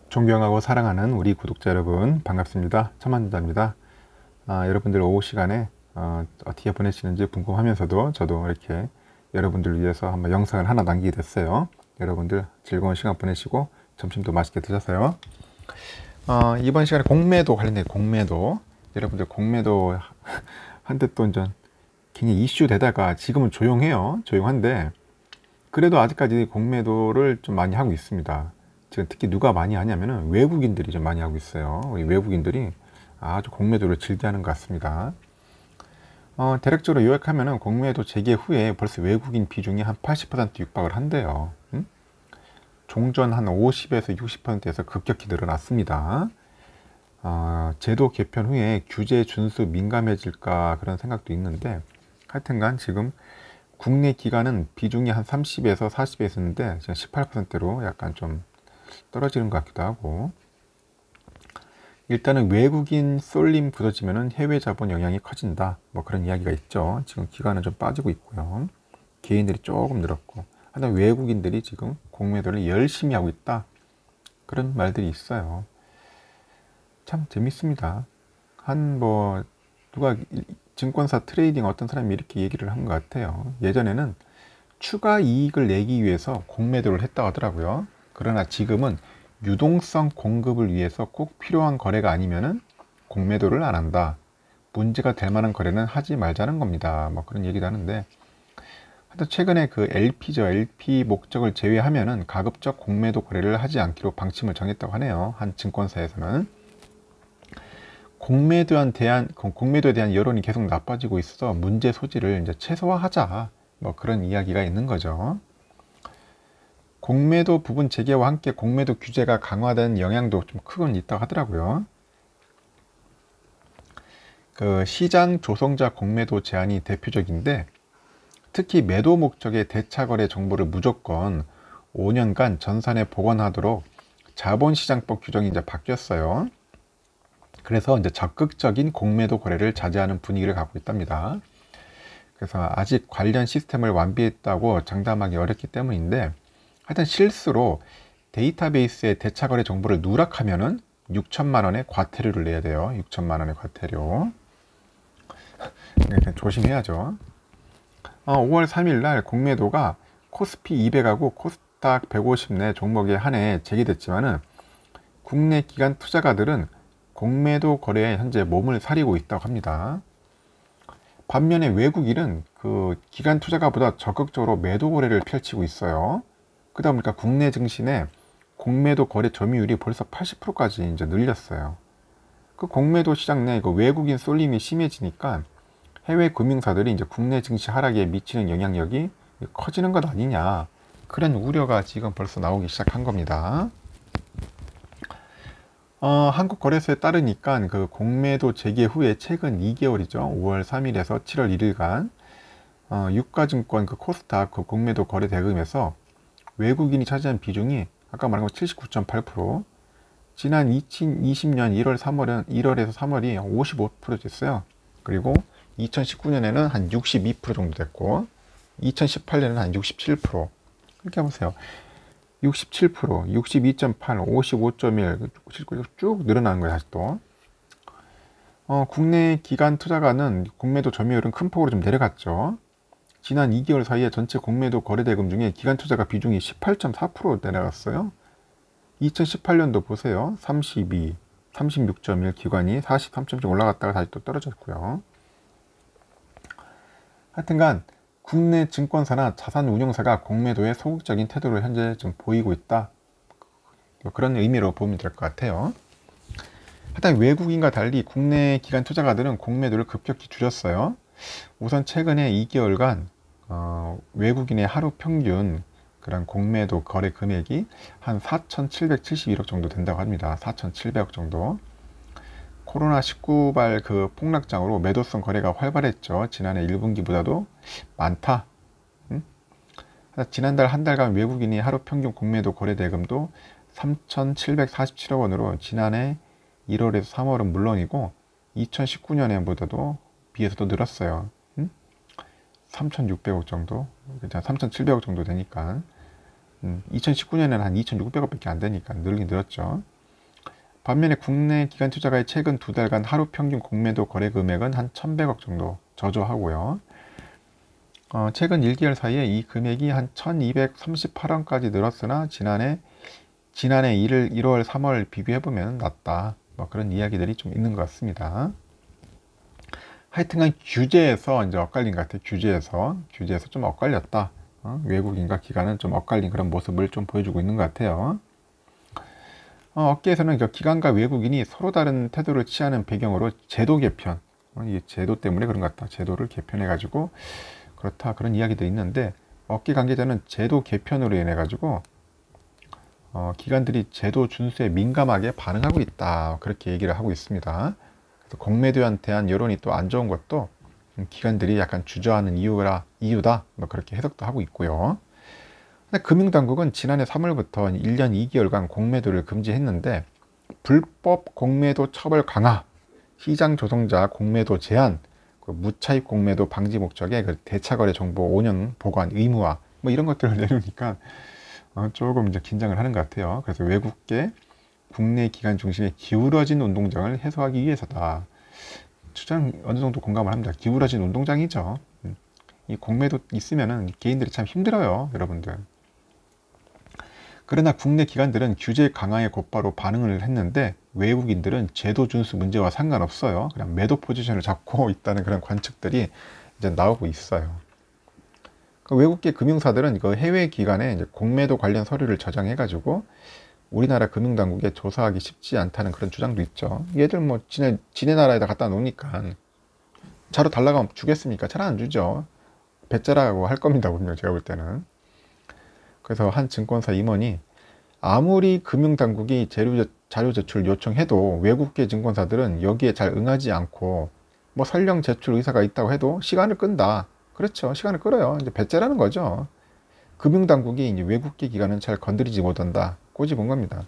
존경하고 사랑하는 우리 구독자 여러분 반갑습니다. 천만다입니다. 여러분들 오후 시간에 어떻게 보내시는지 궁금하면서도 저도 이렇게 여러분들 위해서 한번 영상을 하나 남기게 됐어요. 여러분들 즐거운 시간 보내시고 점심도 맛있게 드셨어요. 이번 시간에 공매도 관련된 공매도, 여러분들 공매도 한때 또 굉장히 이슈 되다가 지금은 조용한데 그래도 아직까지 공매도를 좀 많이 하고 있습니다. 지금 특히 누가 많이 하냐면은 외국인들이 좀 많이 하고 있어요. 우리 외국인들이 아주 공매도를 즐겨하는 것 같습니다. 대략적으로 요약하면은 공매도 재개 후에 벌써 외국인 비중이 한 80% 육박을 한대요. 종전 한 50에서 60%에서 급격히 늘어났습니다. 제도 개편 후에 규제 준수 민감해질까 그런 생각도 있는데, 하여튼간 지금 국내 기관은 비중이 한 30에서 40에 있었는데 지금 18%로 약간 좀 떨어지는 것 같기도 하고, 일단은 외국인 쏠림 굳어지면은 해외 자본 영향이 커진다, 뭐 그런 이야기가 있죠. 지금 기관은 좀 빠지고 있고요. 개인들이 조금 늘었고, 하여튼 외국인들이 지금 공매도를 열심히 하고 있다, 그런 말들이 있어요. 참 재밌습니다. 누가 증권사 트레이딩 어떤 사람이 이렇게 얘기를 한 것 같아요. 예전에는 추가 이익을 내기 위해서 공매도를 했다고 하더라고요. 그러나 지금은 유동성 공급을 위해서 꼭 필요한 거래가 아니면은 공매도를 안 한다. 문제가 될 만한 거래는 하지 말자는 겁니다. 뭐 그런 얘기도 하는데, 하여튼 최근에 그 LP 목적을 제외하면은 가급적 공매도 거래를 하지 않기로 방침을 정했다고 하네요. 한 증권사에서는. 공매도에 대한 여론이 계속 나빠지고 있어서 문제 소지를 이제 최소화하자, 뭐 그런 이야기가 있는 거죠. 공매도 부분 재개와 함께 공매도 규제가 강화된 영향도 좀 크건 있다고 하더라고요. 그 시장 조성자 공매도 제한이 대표적인데, 특히 매도 목적의 대차거래 정보를 무조건 5년간 전산에 복원하도록 자본시장법 규정이 이제 바뀌었어요. 그래서 이제 적극적인 공매도 거래를 자제하는 분위기를 갖고 있답니다. 그래서 아직 관련 시스템을 완비했다고 장담하기 어렵기 때문인데, 하여튼 실수로 데이터베이스에 대차거래 정보를 누락하면은 6천만 원의 과태료를 내야 돼요. 6천만 원의 과태료. 조심해야죠. 5월 3일 날 공매도가 코스피 200하고 코스닥 150 내 종목에 한해 제기됐지만은 국내 기관 투자가들은 공매도 거래에 현재 몸을 사리고 있다고 합니다. 반면에 외국인은 그 기관 투자가보다 적극적으로 매도 거래를 펼치고 있어요. 그러다 보니까 국내 증시내 공매도 거래 점유율이 벌써 80%까지 이제 늘렸어요. 그 공매도 시장 내 그 외국인 쏠림이 심해지니까 해외 금융사들이 이제 국내 증시 하락에 미치는 영향력이 커지는 것 아니냐, 그런 우려가 지금 벌써 나오기 시작한 겁니다. 한국거래소에 따르니까 그 공매도 재개 후에 최근 2개월이죠. 5월 3일에서 7월 1일간 유가증권 그 코스닥 그 공매도 거래 대금에서 외국인이 차지한 비중이 아까 말한 거 79.8%, 지난 2020년 1월에서 3월이 55% 됐어요. 그리고 2019년에는 한 62% 정도 됐고, 2018년에는 한 67%. 이렇게 해보세요. 67%, 62.8, 55.1 쭉 늘어나는 거예요. 다시 또 국내 기관 투자가는 공매도 점유율은 큰 폭으로 좀 내려갔죠. 지난 2개월 사이에 전체 공매도 거래 대금 중에 기관 투자가 비중이 18.4% 내려갔어요. 2018년도 보세요. 32, 36.1 기관이 43.1 올라갔다가 다시 또 떨어졌고요. 하여튼간 국내 증권사나 자산운용사가 공매도에 소극적인 태도를 현재 좀 보이고 있다, 그런 의미로 보면 될 것 같아요. 하여튼 외국인과 달리 국내 기관 투자가들은 공매도를 급격히 줄였어요. 우선 최근에 2개월간 외국인의 하루 평균 그런 공매도 거래 금액이 한 4,771억 정도 된다고 합니다. 4,700억 정도. 코로나19발 그 폭락장으로 매도성 거래가 활발했죠. 지난해 1분기보다도 많다. 지난달 한 달간 외국인이 하루 평균 공매도 거래 대금도 3,747억 원으로 지난해 1월에서 3월은 물론이고 2019년에보다도 비해서도 늘었어요. 3,600억 정도, 3,700억 정도 되니까 2019년에는 한 2,600억밖에 안 되니까 늘긴 늘었죠. 반면에 국내 기관 투자가의 최근 2달간 하루 평균 공매도 거래 금액은 한 1100억 정도 저조하고요. 최근 1개월 사이에 이 금액이 한 1238원까지 늘었으나 지난해 1월 3월 비교해보면 낮다. 뭐 그런 이야기들이 좀 있는 것 같습니다. 하여튼간 규제에서 이제 엇갈린 것 같아요. 규제에서 좀 엇갈렸다. 외국인과 기관은 좀 엇갈린 그런 모습을 좀 보여주고 있는 것 같아요. 업계에서는 기관과 외국인이 서로 다른 태도를 취하는 배경으로 제도 개편, 이 제도 때문에 그런 것 같다. 제도를 개편해 가지고 그렇다, 그런 이야기도 있는데, 업계 관계자는 제도 개편으로 인해 가지고 기관들이 제도 준수에 민감하게 반응하고 있다, 그렇게 얘기를 하고 있습니다. 그래서 공매도에 대한 여론이 또 안 좋은 것도 기관들이 약간 주저하는 이유다, 뭐 그렇게 해석도 하고 있고요. 근데 금융당국은 지난해 3월부터 1년 2개월간 공매도를 금지했는데, 불법 공매도 처벌 강화, 시장 조성자 공매도 제한, 무차입 공매도 방지 목적의 대차거래 정보 5년 보관 의무화, 뭐 이런 것들을 내놓으니까 조금 이제 긴장을 하는 것 같아요. 그래서 외국계 국내 기관 중심의 기울어진 운동장을 해소하기 위해서다. 주장 어느 정도 공감을 합니다. 기울어진 운동장이죠. 이 공매도 있으면은 개인들이 참 힘들어요, 여러분들. 그러나 국내 기관들은 규제 강화에 곧바로 반응을 했는데, 외국인들은 제도 준수 문제와 상관없어요. 그냥 매도 포지션을 잡고 있다는 그런 관측들이 이제 나오고 있어요. 외국계 금융사들은 해외 기관에 이제 공매도 관련 서류를 저장해가지고 우리나라 금융당국에 조사하기 쉽지 않다는 그런 주장도 있죠. 얘들 뭐 지네 나라에다 갖다 놓으니까 자료 달라고 하면 주겠습니까? 잘 안 주죠. 배째라고 할 겁니다, 분명 제가 볼 때는. 그래서 한 증권사 임원이 아무리 금융당국이 자료 제출 요청해도 외국계 증권사들은 여기에 잘 응하지 않고, 뭐 설령 제출 의사가 있다고 해도 시간을 끈다. 그렇죠. 시간을 끌어요. 이제 배째라는 거죠. 금융당국이 이제 외국계 기관은 잘 건드리지 못한다. 꼬집은 겁니다.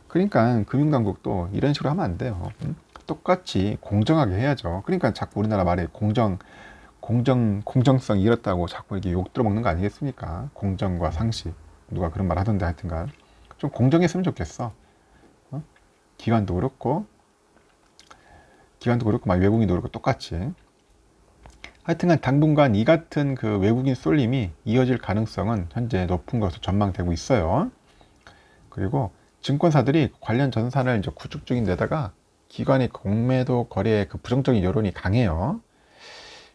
그러니까 금융당국도 이런 식으로 하면 안 돼요. 똑같이 공정하게 해야죠. 그러니까 자꾸 우리나라 말에 공정성이 이렇다고 자꾸 이렇게 욕 들어먹는 거 아니겠습니까? 공정과 상식. 누가 그런 말 하던데, 하여튼간 좀 공정했으면 좋겠어. 기관도 그렇고 막 외국인도 그렇고 똑같이. 하여튼간 당분간 이 같은 그 외국인 쏠림이 이어질 가능성은 현재 높은 것으로 전망되고 있어요. 그리고 증권사들이 관련 전산을 이제 구축 중인 데다가 기관의 공매도 거래에 그 부정적인 여론이 강해요.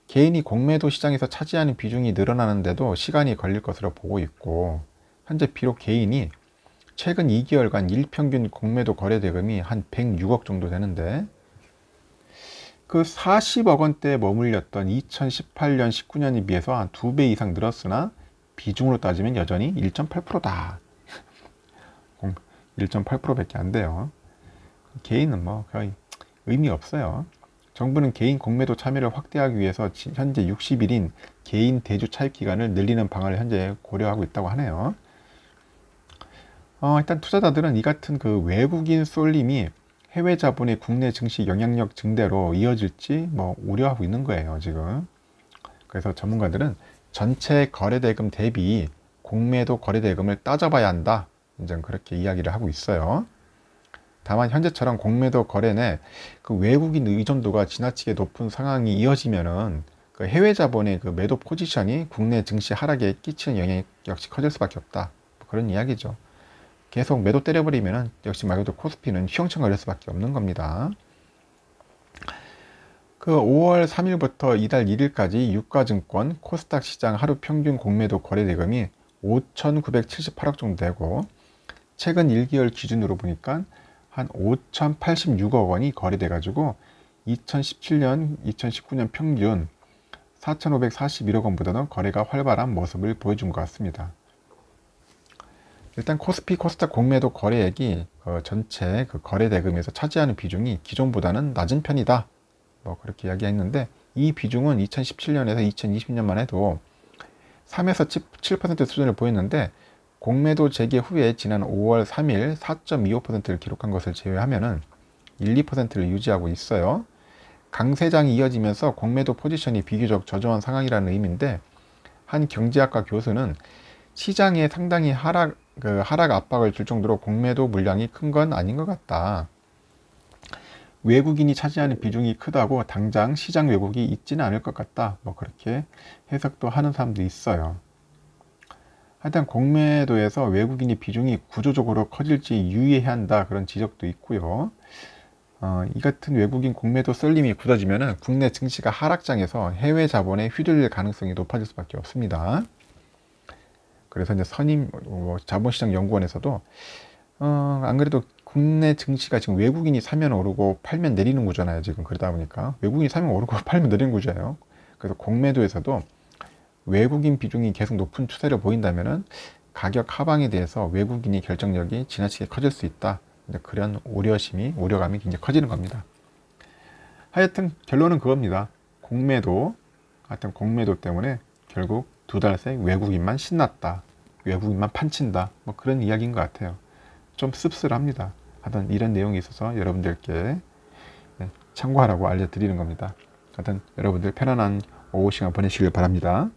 개인이 공매도 시장에서 차지하는 비중이 늘어나는데도 시간이 걸릴 것으로 보고 있고, 현재 비록 개인이 최근 2개월간 일평균 공매도 거래 대금이 한 106억 정도 되는데, 그 40억 원대에 머물렸던 2018년, 19년에 비해서 한 2배 이상 늘었으나 비중으로 따지면 여전히 1.8%다. 1.8%밖에 안 돼요. 개인은 뭐 거의 의미 없어요. 정부는 개인 공매도 참여를 확대하기 위해서 현재 60일인 개인 대주 차입 기간을 늘리는 방안을 현재 고려하고 있다고 하네요. 일단 투자자들은 이 같은 그 외국인 쏠림이 해외 자본의 국내 증시 영향력 증대로 이어질지 뭐 우려하고 있는 거예요, 지금. 그래서 전문가들은 전체 거래대금 대비 공매도 거래대금을 따져봐야 한다, 이제 그렇게 이야기를 하고 있어요. 다만 현재처럼 공매도 거래 내 그 외국인 의존도가 지나치게 높은 상황이 이어지면은 그 해외 자본의 그 매도 포지션이 국내 증시 하락에 끼치는 영향이 역시 커질 수밖에 없다, 뭐 그런 이야기죠. 계속 매도 때려버리면은 역시 말 그대로 코스피는 휘영청거릴 수밖에 없는 겁니다. 그 5월 3일부터 이달 1일까지 유가증권 코스닥 시장 하루 평균 공매도 거래 대금이 5,978억 정도 되고, 최근 1개월 기준으로 보니까 한 5,086억 원이 거래돼 가지고 2017년, 2019년 평균 4,541억 원보다는 거래가 활발한 모습을 보여준 것 같습니다. 일단 코스피 코스닥 공매도 거래액이 전체 그 거래 대금에서 차지하는 비중이 기존보다는 낮은 편이다, 뭐 그렇게 이야기했는데, 이 비중은 2017년에서 2020년만 해도 3에서 7% 수준을 보였는데, 공매도 재개 후에 지난 5월 3일 4.25%를 기록한 것을 제외하면은 1~2%를 유지하고 있어요. 강세장이 이어지면서 공매도 포지션이 비교적 저조한 상황이라는 의미인데, 한 경제학과 교수는 시장에 상당히 하락 압박을 줄 정도로 공매도 물량이 큰 건 아닌 것 같다. 외국인이 차지하는 비중이 크다고 당장 시장 왜곡이 있지는 않을 것 같다. 뭐 그렇게 해석도 하는 사람도 있어요. 하여튼 공매도에서 외국인이 비중이 구조적으로 커질지 유의해야 한다, 그런 지적도 있고요. 이 같은 외국인 공매도 썰림이 굳어지면 국내 증시가 하락장에서 해외 자본에 휘둘릴 가능성이 높아질 수밖에 없습니다. 그래서 이제 자본시장 연구원에서도 안 그래도 국내 증시가 지금 외국인이 사면 오르고 팔면 내리는 구조잖아요. 지금 그러다 보니까 외국인이 사면 오르고 팔면 내리는 구조예요. 그래서 공매도에서도 외국인 비중이 계속 높은 추세를 보인다면은 가격 하방에 대해서 외국인이 결정력이 지나치게 커질 수 있다. 그런 우려감이 굉장히 커지는 겁니다. 하여튼 결론은 그겁니다. 하여튼 공매도 때문에 결국 2달 새 외국인만 신났다, 외국인만 판친다, 뭐 그런 이야기인 것 같아요. 좀 씁쓸합니다. 하여튼 이런 내용이 있어서 여러분들께 참고하라고 알려드리는 겁니다. 하여튼 여러분들 편안한 오후 시간 보내시길 바랍니다.